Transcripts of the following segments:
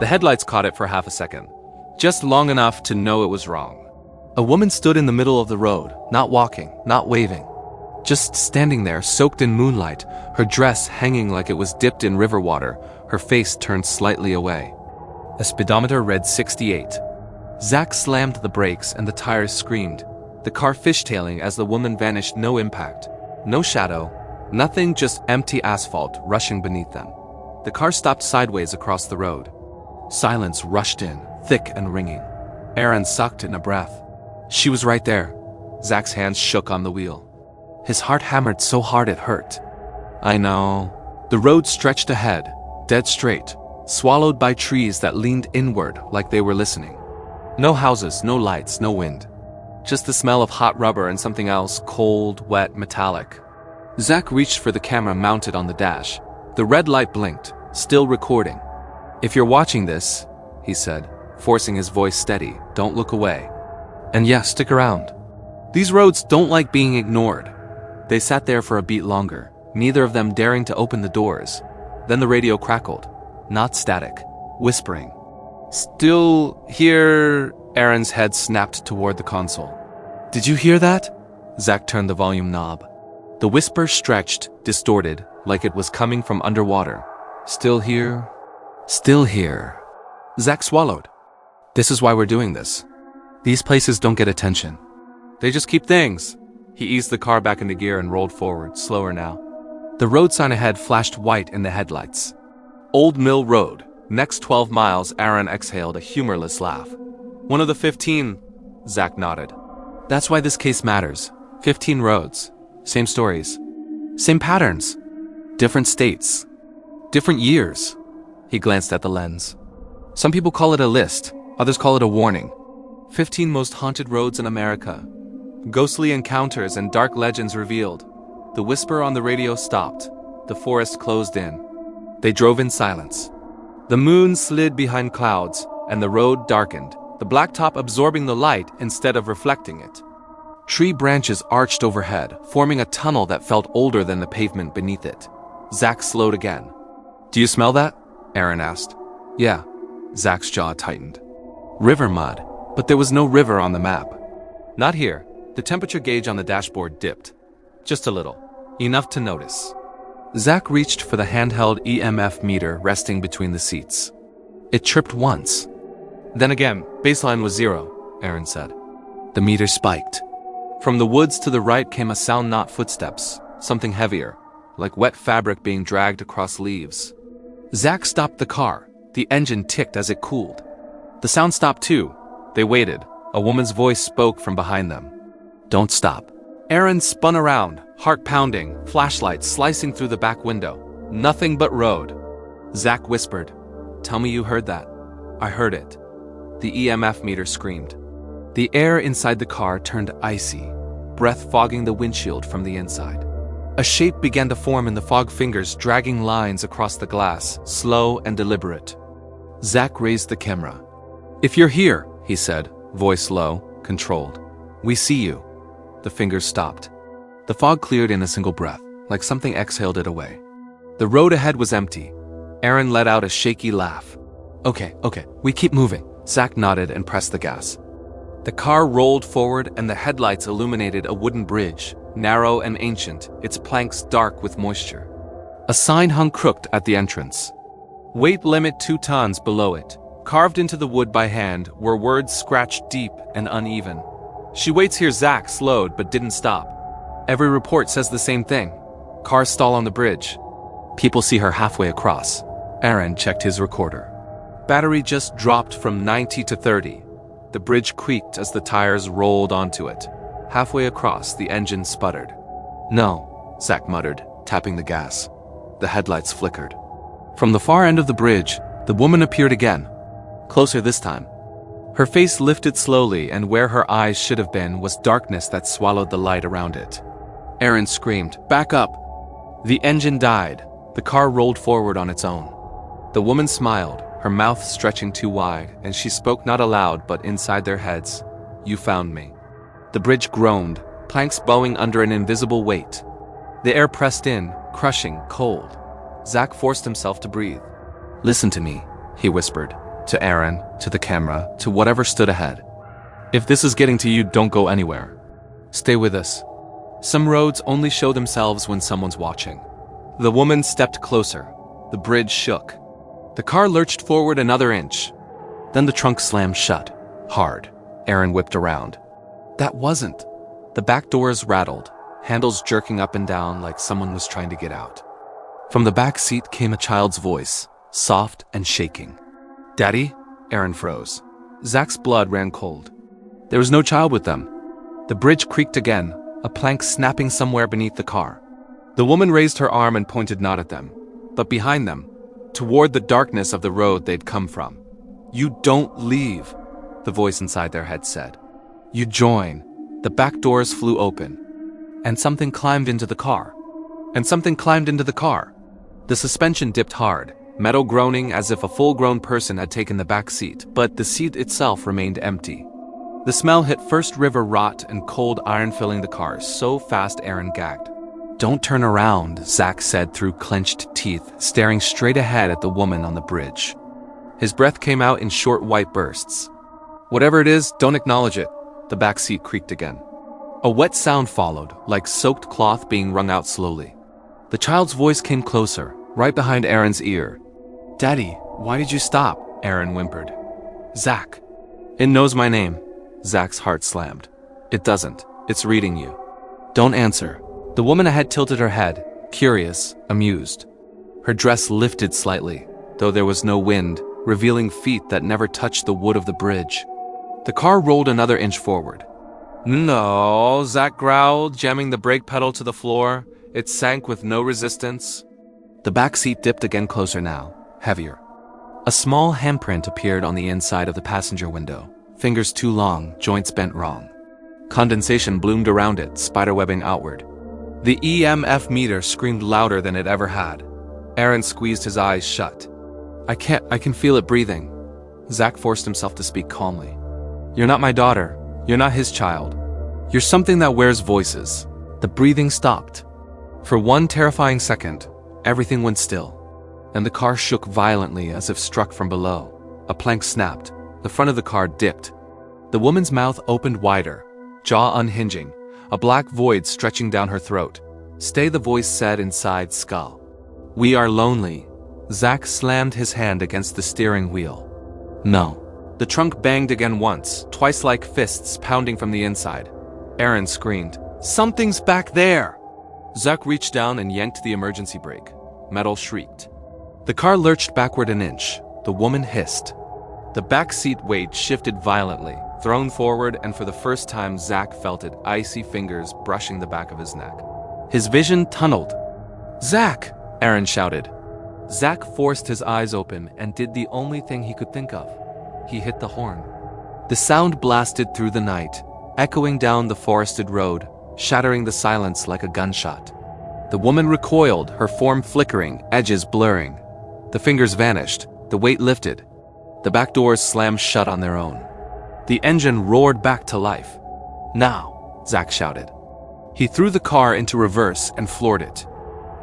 The headlights caught it for half a second, just long enough to know it was wrong. A woman stood in the middle of the road, not walking, not waving. Just standing there, soaked in moonlight, her dress hanging like it was dipped in river water, her face turned slightly away. A speedometer read 68. Zach slammed the brakes and the tires screamed, the car fishtailing as the woman vanished. No impact, no shadow, nothing, just empty asphalt rushing beneath them. The car stopped sideways across the road. Silence rushed in, thick and ringing. Aaron sucked in a breath. She was right there. Zach's hands shook on the wheel. His heart hammered so hard it hurt. I know. The road stretched ahead, dead straight, swallowed by trees that leaned inward like they were listening. No houses, no lights, no wind. Just the smell of hot rubber and something else, cold, wet, metallic. Zach reached for the camera mounted on the dash. The red light blinked, still recording. If you're watching this, he said, forcing his voice steady, don't look away. And yeah, stick around. These roads don't like being ignored. They sat there for a beat longer, neither of them daring to open the doors. Then the radio crackled, not static, whispering. Still here? Aaron's head snapped toward the console. Did you hear that? Zach turned the volume knob. The whisper stretched, distorted, like it was coming from underwater. Still here? Still here. Zach swallowed. This is why we're doing this. These places don't get attention. They just keep things. He eased the car back into gear and rolled forward, slower now. The road sign ahead flashed white in the headlights. Old Mill Road. Next 12 miles, Aaron exhaled a humorless laugh. One of the 15, Zach nodded. That's why this case matters. 15 roads. Same stories. Same patterns. Different states. Different years. He glanced at the lens. Some people call it a list. Others call it a warning. 15 most haunted roads in America. Ghostly encounters and dark legends revealed. The whisper on the radio stopped. The forest closed in. They drove in silence. The moon slid behind clouds, and the road darkened, the blacktop absorbing the light instead of reflecting it. Tree branches arched overhead, forming a tunnel that felt older than the pavement beneath it. Zach slowed again. Do you smell that? Aaron asked. Yeah. Zach's jaw tightened. River mud, but there was no river on the map. Not here. The temperature gauge on the dashboard dipped. Just a little. Enough to notice. Zach reached for the handheld EMF meter resting between the seats. It tripped once. Then again, baseline was 0, Aaron said. The meter spiked. From the woods to the right came a sound, not footsteps, something heavier, like wet fabric being dragged across leaves. Zach stopped the car. The engine ticked as it cooled. The sound stopped too. They waited. A woman's voice spoke from behind them. Don't stop. Aaron spun around, heart pounding, flashlight slicing through the back window. Nothing but road. Zach whispered, Tell me you heard that. I heard it. The EMF meter screamed. The air inside the car turned icy, breath fogging the windshield from the inside. A shape began to form in the fog, fingers dragging lines across the glass, slow and deliberate. Zach raised the camera. If you're here, he said, voice low, controlled. We see you. The fingers stopped. The fog cleared in a single breath, like something exhaled it away. The road ahead was empty. Aaron let out a shaky laugh. Okay, we keep moving. Zach nodded and pressed the gas. The car rolled forward and the headlights illuminated a wooden bridge, narrow and ancient, its planks dark with moisture. A sign hung crooked at the entrance. Weight limit 2 tons below it. Carved into the wood by hand were words scratched deep and uneven. She waits here. Zach slowed but didn't stop. Every report says the same thing. Cars stall on the bridge. People see her halfway across. Aaron checked his recorder. Battery just dropped from 90 to 30. The bridge creaked as the tires rolled onto it. Halfway across, the engine sputtered. No, Zach muttered, tapping the gas. The headlights flickered. From the far end of the bridge, the woman appeared again. Closer this time. Her face lifted slowly, and where her eyes should have been was darkness that swallowed the light around it. Aaron screamed, Back up! The engine died. The car rolled forward on its own. The woman smiled, her mouth stretching too wide, and she spoke not aloud but inside their heads. You found me. The bridge groaned, planks bowing under an invisible weight. The air pressed in, crushing, cold. Zach forced himself to breathe. Listen to me, he whispered, to Aaron, to the camera, to whatever stood ahead. If this is getting to you, don't go anywhere. Stay with us. Some roads only show themselves when someone's watching. The woman stepped closer. The bridge shook. The car lurched forward another inch. Then the trunk slammed shut. Hard. Aaron whipped around. That wasn't. The back doors rattled, handles jerking up and down like someone was trying to get out. From the back seat came a child's voice, soft and shaking. Daddy? Aaron froze. Zach's blood ran cold. There was no child with them. The bridge creaked again, a plank snapping somewhere beneath the car. The woman raised her arm and pointed not at them, but behind them, toward the darkness of the road they'd come from. You don't leave, the voice inside their head said. You join. The back doors flew open. And something climbed into the car. And something climbed into the car. The suspension dipped hard, metal groaning as if a full-grown person had taken the back seat, but the seat itself remained empty. The smell hit first river rot and cold iron filling the car so fast Aaron gagged. Don't turn around, Zach said through clenched teeth, staring straight ahead at the woman on the bridge. His breath came out in short white bursts. Whatever it is, don't acknowledge it. The back seat creaked again. A wet sound followed, like soaked cloth being wrung out slowly. The child's voice came closer, right behind Aaron's ear. Daddy, why did you stop? Aaron whimpered. Zach. It knows my name. Zach's heart slammed. It doesn't. It's reading you. Don't answer. The woman ahead tilted her head, curious, amused. Her dress lifted slightly, though there was no wind, revealing feet that never touched the wood of the bridge. The car rolled another inch forward. No, Zach growled, jamming the brake pedal to the floor. It sank with no resistance. The back seat dipped again closer now, heavier. A small handprint appeared on the inside of the passenger window. Fingers too long, joints bent wrong. Condensation bloomed around it, spiderwebbing outward. The EMF meter screamed louder than it ever had. Aaron squeezed his eyes shut. I can feel it breathing. Zach forced himself to speak calmly. You're not my daughter. You're not his child. You're something that wears voices. The breathing stopped. For one terrifying second, everything went still. Then the car shook violently as if struck from below. A plank snapped. The front of the car dipped. The woman's mouth opened wider, jaw unhinging, a black void stretching down her throat. Stay, the voice said inside skull. We are lonely. Zach slammed his hand against the steering wheel. No. The trunk banged again once, twice like fists pounding from the inside. Aaron screamed, Something's back there! Zach reached down and yanked the emergency brake. Metal shrieked. The car lurched backward an inch. The woman hissed. The back seat weight shifted violently, thrown forward, and for the first time Zach felt it, icy fingers brushing the back of his neck. His vision tunneled. Zach! Aaron shouted. Zach forced his eyes open and did the only thing he could think of. He hit the horn. The sound blasted through the night, echoing down the forested road, shattering the silence like a gunshot. The woman recoiled, her form flickering, edges blurring. The fingers vanished, the weight lifted. The back doors slammed shut on their own. The engine roared back to life. Now, Zach shouted. He threw the car into reverse and floored it.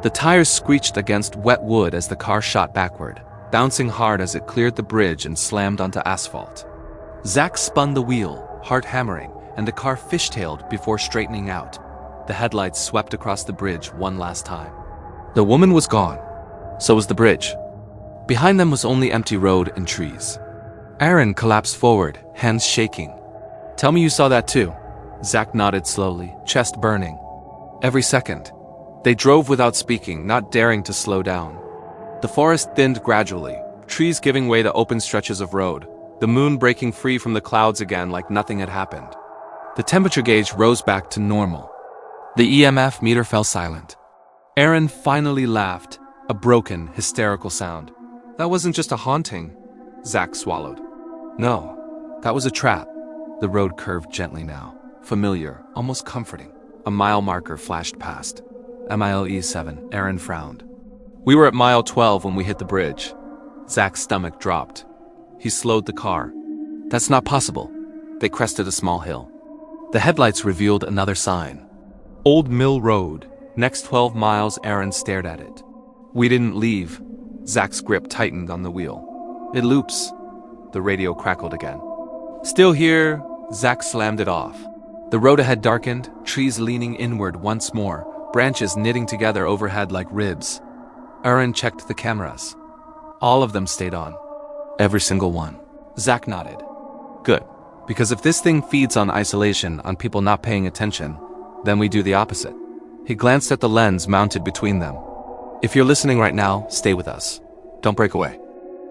The tires screeched against wet wood as the car shot backward, bouncing hard as it cleared the bridge and slammed onto asphalt. Zach spun the wheel, heart hammering, and the car fishtailed before straightening out. The headlights swept across the bridge one last time. The woman was gone. So was the bridge. Behind them was only empty road and trees. Aaron collapsed forward, hands shaking. Tell me you saw that too. Zach nodded slowly, chest burning. Every second. They drove without speaking, not daring to slow down. The forest thinned gradually, trees giving way to open stretches of road, the moon breaking free from the clouds again like nothing had happened. The temperature gauge rose back to normal. The EMF meter fell silent. Aaron finally laughed, a broken, hysterical sound. That wasn't just a haunting. Zach swallowed. No, that was a trap. The road curved gently now, familiar, almost comforting. A mile marker flashed past. MILE 7, Aaron frowned. We were at mile 12 when we hit the bridge. Zach's stomach dropped. He slowed the car. That's not possible. They crested a small hill. The headlights revealed another sign. Old Mill Road. Next 12 miles, Aaron stared at it. We didn't leave. Zach's grip tightened on the wheel. It loops. the radio crackled again. Still here, Zach slammed it off. The road ahead darkened, trees leaning inward once more, branches knitting together overhead like ribs. Aaron checked the cameras. All of them stayed on. Every single one. Zach nodded. Good. Because if this thing feeds on isolation, on people not paying attention, then we do the opposite. He glanced at the lens mounted between them. If you're listening right now, stay with us. Don't break away.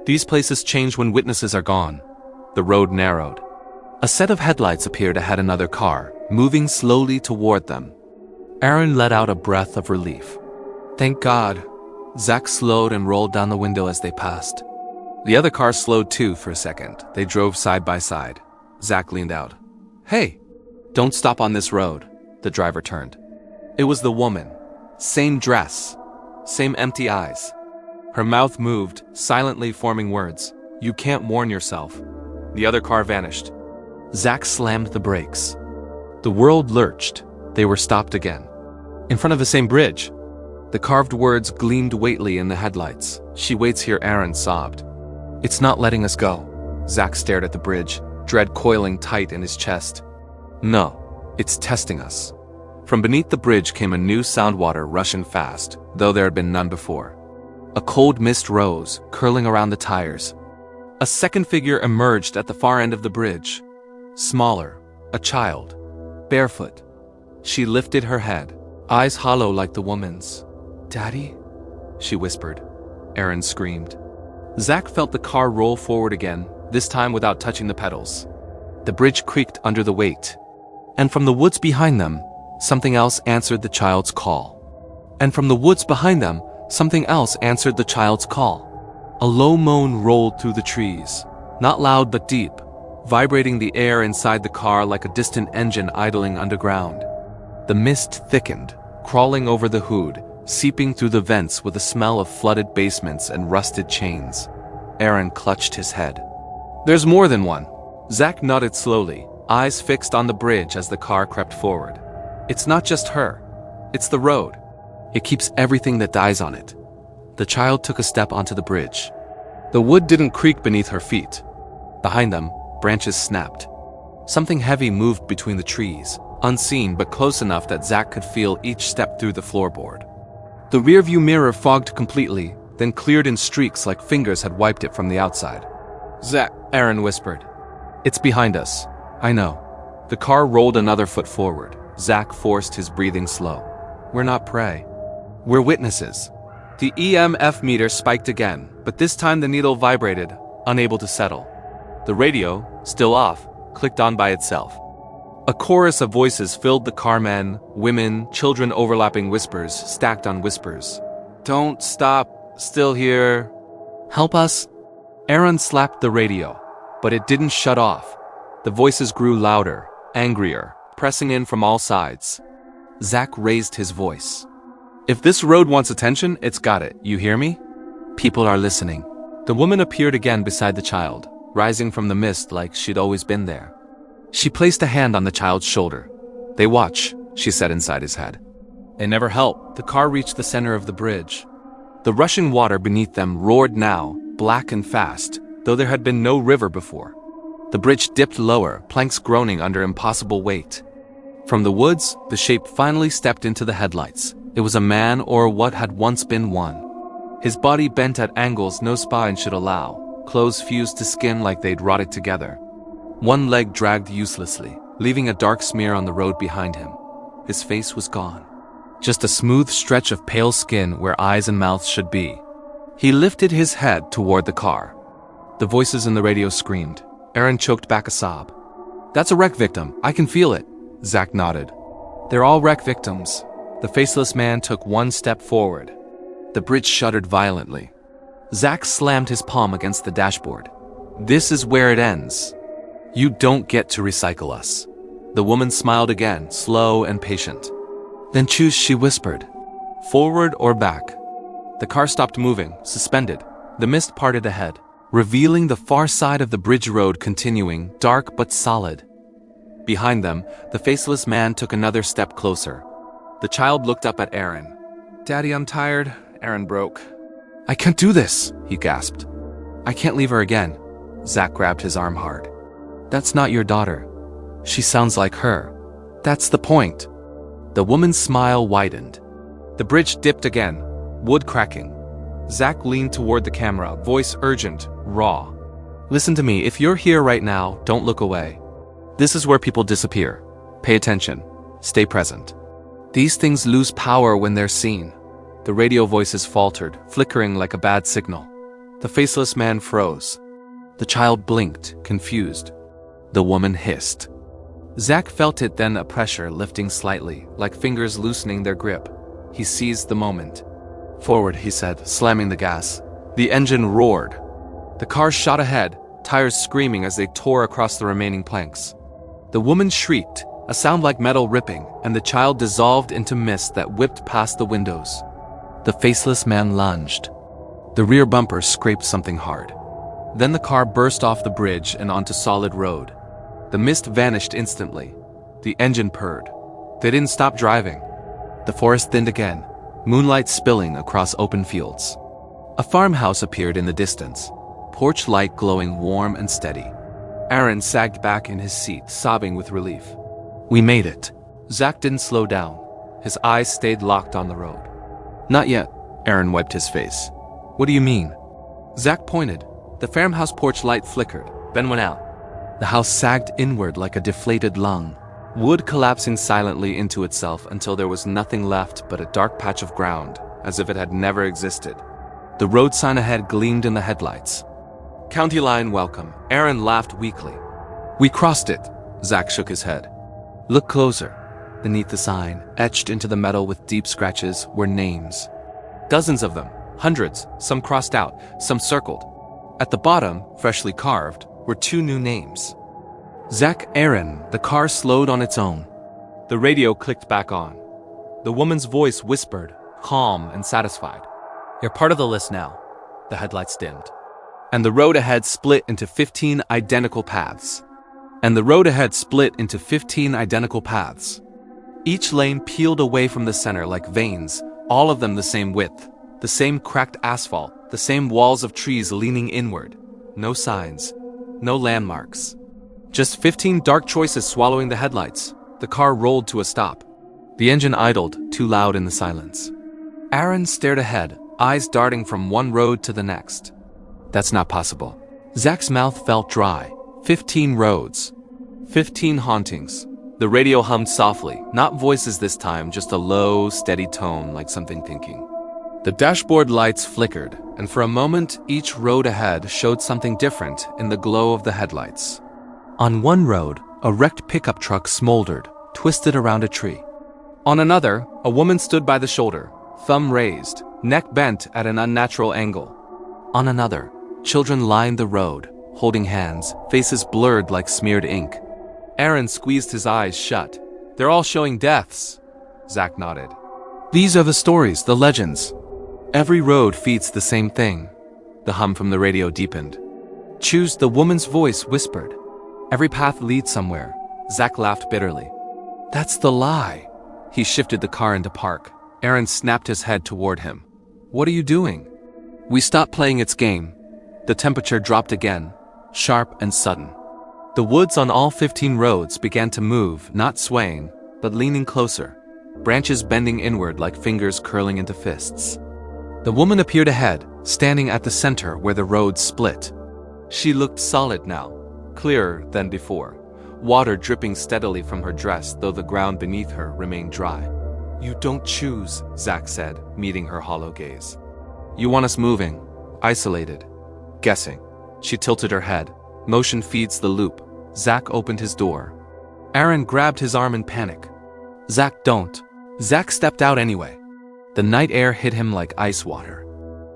These places change when witnesses are gone. The road narrowed. A set of headlights appeared ahead another car, moving slowly toward them. Aaron let out a breath of relief. Thank God. Zach slowed and rolled down the window as they passed. The other car slowed too for a second. They drove side by side. Zach leaned out. Hey, don't stop on this road. The driver turned. It was the woman. Same dress. Same empty eyes. Her mouth moved, silently forming words. You can't warn yourself. The other car vanished. Zach slammed the brakes. The world lurched. They were stopped again. In front of the same bridge. The carved words gleamed weightly in the headlights. She waits here, Aaron sobbed. It's not letting us go. Zach stared at the bridge, dread coiling tight in his chest. No, it's testing us. From beneath the bridge came a new sound water rushing fast, though there had been none before. A cold mist rose, curling around the tires. A second figure emerged at the far end of the bridge. Smaller, a child, barefoot. She lifted her head, eyes hollow like the woman's. Daddy? She whispered. Aaron screamed. Zach felt the car roll forward again, this time without touching the pedals. The bridge creaked under the weight. And from the woods behind them, something else answered the child's call. And from the woods behind them, something else answered the child's call. A low moan rolled through the trees, not loud but deep, vibrating the air inside the car like a distant engine idling underground. The mist thickened, crawling over the hood, seeping through the vents with a smell of flooded basements and rusted chains. Aaron clutched his head. There's more than one. Zach nodded slowly, eyes fixed on the bridge as the car crept forward. It's not just her. It's the road. It keeps everything that dies on it. The child took a step onto the bridge. The wood didn't creak beneath her feet. Behind them, branches snapped. Something heavy moved between the trees, unseen but close enough that Zach could feel each step through the floorboard. The rearview mirror fogged completely, then cleared in streaks like fingers had wiped it from the outside. Zach, Aaron whispered. It's behind us. I know. The car rolled another foot forward. Zach forced his breathing slow. We're not prey. We're witnesses. The EMF meter spiked again, but this time the needle vibrated, unable to settle. The radio, still off, clicked on by itself. A chorus of voices filled the car, men, women, children, overlapping whispers, stacked on whispers. Don't stop, still here. Help us. Aaron slapped the radio, but it didn't shut off. The voices grew louder, angrier, pressing in from all sides. Zach raised his voice. If this road wants attention, it's got it. You hear me? People are listening. The woman appeared again beside the child, rising from the mist like she'd always been there. She placed a hand on the child's shoulder. They watch, she said inside his head. It never helped. The car reached the center of the bridge. The rushing water beneath them roared now, black and fast, though there had been no river before. The bridge dipped lower, planks groaning under impossible weight. From the woods, the shape finally stepped into the headlights. It was a man or what had once been one. His body bent at angles no spine should allow, clothes fused to skin like they'd rotted together. One leg dragged uselessly, leaving a dark smear on the road behind him. His face was gone. Just a smooth stretch of pale skin where eyes and mouth should be. He lifted his head toward the car. The voices in the radio screamed. Aaron choked back a sob. That's a wreck victim. I can feel it. Zach nodded. They're all wreck victims. The faceless man took one step forward. The bridge shuddered violently. Zach slammed his palm against the dashboard. This is where it ends. You don't get to recycle us. The woman smiled again, slow and patient. Then choose, she whispered. Forward or back? The car stopped moving, suspended. The mist parted ahead, revealing the far side of the bridge road continuing, dark but solid. Behind them, the faceless man took another step closer. The child looked up at Aaron. Daddy, I'm tired. Aaron broke. I can't do this, he gasped. I can't leave her again. Zach grabbed his arm hard. That's not your daughter. She sounds like her. That's the point. The woman's smile widened. The bridge dipped again, wood cracking. Zach leaned toward the camera, voice urgent, raw. Listen to me, if you're here right now, don't look away. This is where people disappear. Pay attention. Stay present. These things lose power when they're seen. The radio voices faltered, flickering like a bad signal. The faceless man froze. The child blinked, confused. The woman hissed. Zach felt it then, a pressure lifting slightly, like fingers loosening their grip. He seized the moment. Forward, he said, slamming the gas. The engine roared. The car shot ahead, tires screaming as they tore across the remaining planks. The woman shrieked, a sound like metal ripping, and the child dissolved into mist that whipped past the windows. The faceless man lunged. The rear bumper scraped something hard. Then the car burst off the bridge and onto solid road. The mist vanished instantly. The engine purred. They didn't stop driving. The forest thinned again, moonlight spilling across open fields. A farmhouse appeared in the distance, porch light glowing warm and steady. Aaron sagged back in his seat, sobbing with relief. We made it. Zach didn't slow down. His eyes stayed locked on the road. Not yet. Aaron wiped his face. What do you mean? Zach pointed. The farmhouse porch light flickered, then went out. The house sagged inward like a deflated lung, wood collapsing silently into itself until there was nothing left but a dark patch of ground, as if it had never existed. The road sign ahead gleamed in the headlights. County line welcome. Aaron laughed weakly. We crossed it. Zach shook his head. Look closer. Beneath the sign, etched into the metal with deep scratches, were names. Dozens of them, hundreds, some crossed out, some circled. At the bottom, freshly carved, were two new names. Zach, Aaron. The car slowed on its own. The radio clicked back on. The woman's voice whispered, calm and satisfied. You're part of the list now. The headlights dimmed. And the road ahead split into 15 identical paths. Each lane peeled away from the center like veins, all of them the same width, the same cracked asphalt, the same walls of trees leaning inward. No signs, no landmarks. Just 15 dark choices swallowing the headlights. The car rolled to a stop. The engine idled, too loud in the silence. Aaron stared ahead, eyes darting from one road to the next. That's not possible. Zach's mouth felt dry. 15 roads. 15 hauntings. The radio hummed softly, not voices this time, just a low, steady tone like something thinking. The dashboard lights flickered, and for a moment, each road ahead showed something different in the glow of the headlights. On one road, a wrecked pickup truck smoldered, twisted around a tree. On another, a woman stood by the shoulder, thumb raised, neck bent at an unnatural angle. On another, children lined the road, holding hands, faces blurred like smeared ink. Aaron squeezed his eyes shut. They're all showing deaths. Zach nodded. These are the stories, the legends. Every road feeds the same thing. The hum from the radio deepened. Choose, the woman's voice whispered. Every path leads somewhere. Zach laughed bitterly. That's the lie. He shifted the car into park. Aaron snapped his head toward him. What are you doing? We stopped playing its game. The temperature dropped again, sharp and sudden. The woods on all 15 roads began to move, not swaying, but leaning closer, branches bending inward like fingers curling into fists. The woman appeared ahead, standing at the center where the roads split. She looked solid now, clearer than before, water dripping steadily from her dress, though the ground beneath her remained dry. You don't choose, Zach said, meeting her hollow gaze. You want us moving, isolated, guessing. She tilted her head. Motion feeds the loop. Zach opened his door. Aaron grabbed his arm in panic. Zach, don't. Zach stepped out anyway. The night air hit him like ice water.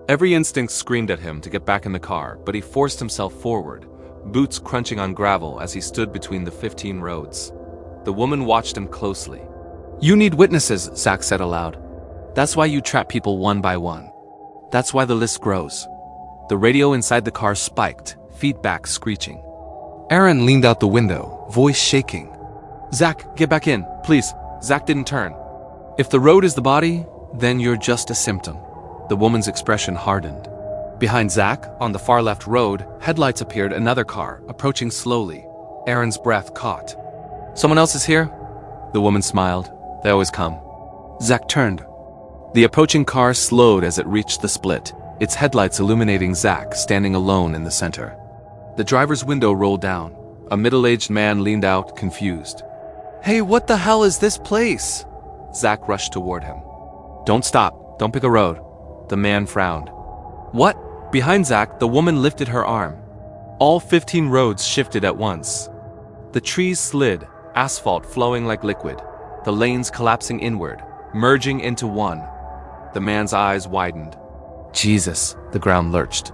Every instinct screamed at him to get back in the car, but he forced himself forward, boots crunching on gravel as he stood between the 15 roads. The woman watched him closely. You need witnesses, Zach said aloud. That's why you trap people one by one. That's why the list grows. The radio inside the car spiked, feedback screeching. Aaron leaned out the window, voice shaking. Zach, get back in, please. Zach didn't turn. If the road is the body, then you're just a symptom. The woman's expression hardened. Behind Zach, on the far left road, headlights appeared another car, approaching slowly. Aaron's breath caught. "Someone else is here?" The woman smiled. "They always come." Zach turned. The approaching car slowed as it reached the split, its headlights illuminating Zach standing alone in the center. The driver's window rolled down. A middle-aged man leaned out, confused. "Hey, what the hell is this place?" Zach rushed toward him. "Don't stop. Don't pick a road." The man frowned. "What?" Behind Zach, the woman lifted her arm. All 15 roads shifted at once. The trees slid, asphalt flowing like liquid, the lanes collapsing inward, merging into one. The man's eyes widened. "Jesus," the ground lurched.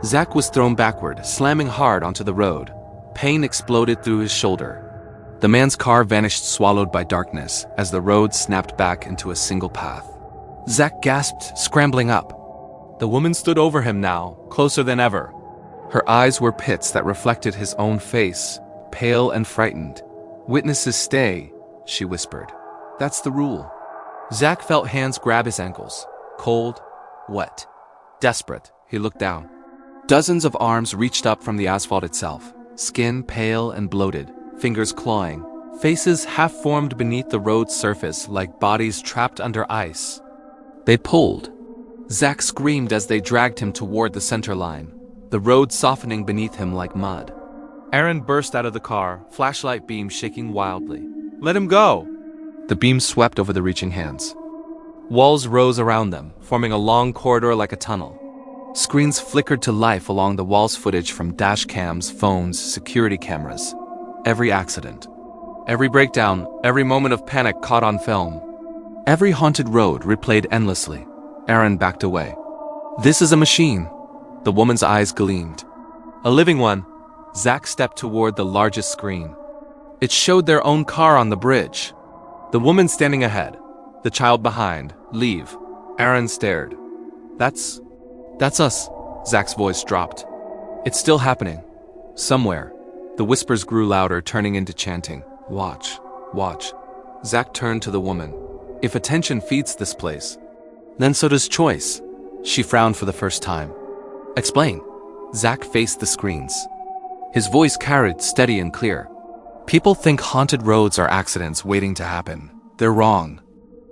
Zach was thrown backward, slamming hard onto the road. Pain exploded through his shoulder. The man's car vanished, swallowed by darkness, as the road snapped back into a single path. Zach gasped, scrambling up. The woman stood over him now, closer than ever. Her eyes were pits that reflected his own face, pale and frightened. "Witnesses stay," she whispered. "That's the rule." Zach felt hands grab his ankles. Cold, wet, desperate, he looked down. Dozens of arms reached up from the asphalt itself, skin pale and bloated, fingers clawing, faces half-formed beneath the road's surface like bodies trapped under ice. They pulled. Zach screamed as they dragged him toward the center line, the road softening beneath him like mud. Aaron burst out of the car, flashlight beam shaking wildly. "Let him go!" The beam swept over the reaching hands. Walls rose around them, forming a long corridor like a tunnel. Screens flickered to life along the walls, footage from dash cams, phones, security cameras. Every accident, every breakdown, every moment of panic caught on film. Every haunted road replayed endlessly. Aaron backed away. "This is a machine." The woman's eyes gleamed. "A living one." Zach stepped toward the largest screen. It showed their own car on the bridge. The woman standing ahead, the child behind. "Leave." Aaron stared. That's us." Zach's voice dropped. "It's still happening. Somewhere." The whispers grew louder, turning into chanting. "Watch. Watch." Zach turned to the woman. "If attention feeds this place, then so does choice." She frowned for the first time. "Explain." Zach faced the screens. His voice carried, steady and clear. "People think haunted roads are accidents waiting to happen. They're wrong.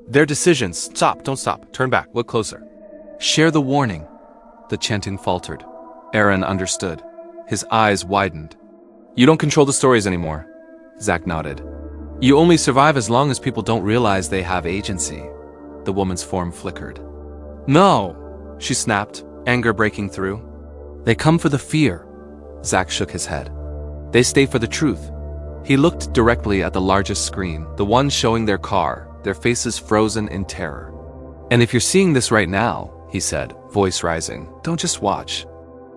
They're decisions. Stop, don't stop. Turn back, look closer. Share the warning." The chanting faltered. Aaron understood. His eyes widened. "You don't control the stories anymore." Zach nodded. "You only survive as long as people don't realize they have agency." The woman's form flickered. "No," she snapped, anger breaking through. "They come for the fear." Zach shook his head. "They stay for the truth." He looked directly at the largest screen, the one showing their car, their faces frozen in terror. "And if you're seeing this right now," he said, voice rising, "don't just watch.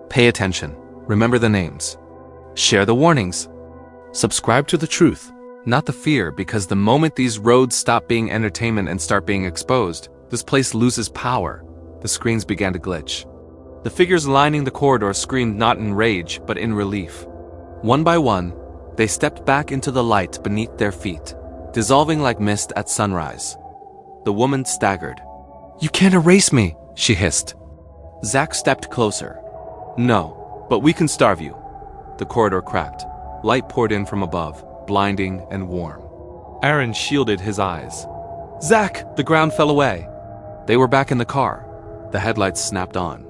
Pay attention. Remember the names. Share the warnings. Subscribe to the truth, not the fear, because the moment these roads stop being entertainment and start being exposed, this place loses power." The screens began to glitch. The figures lining the corridor screamed not in rage, but in relief. One by one, they stepped back into the light beneath their feet, dissolving like mist at sunrise. The woman staggered. "You can't erase me," she hissed. Zach stepped closer. "No, but we can starve you." The corridor cracked. Light poured in from above, blinding and warm. Aaron shielded his eyes. "Zach!" The ground fell away. They were back in the car. The headlights snapped on.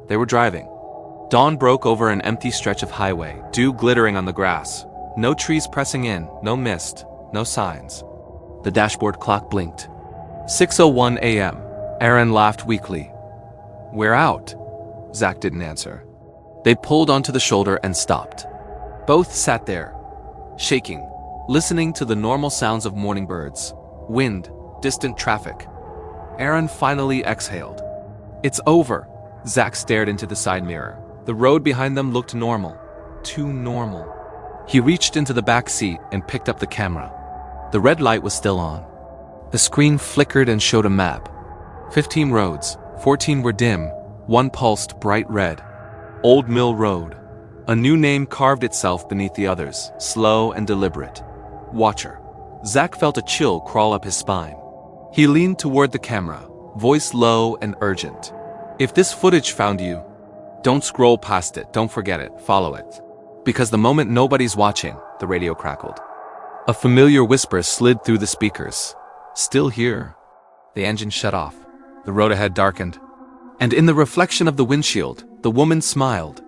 They were driving. Dawn broke over an empty stretch of highway, dew glittering on the grass. No trees pressing in, no mist, no signs. The dashboard clock blinked. 6:01 a.m. Aaron laughed weakly. "We're out." Zach didn't answer. They pulled onto the shoulder and stopped. Both sat there, shaking, listening to the normal sounds of morning birds, wind, distant traffic. Aaron finally exhaled. "It's over." Zach stared into the side mirror. The road behind them looked normal. Too normal. He reached into the back seat and picked up the camera. The red light was still on. The screen flickered and showed a map. 15 roads, 14 were dim, one pulsed bright red. Old Mill Road. A new name carved itself beneath the others, slow and deliberate. Watcher. Zach felt a chill crawl up his spine. He leaned toward the camera, voice low and urgent. "If this footage found you, Don't scroll past it, don't forget it, follow it. Because the moment nobody's watching, the radio crackled. A familiar whisper slid through the speakers. Still here. The engine shut off. The road ahead darkened. And in the reflection of the windshield, the woman smiled,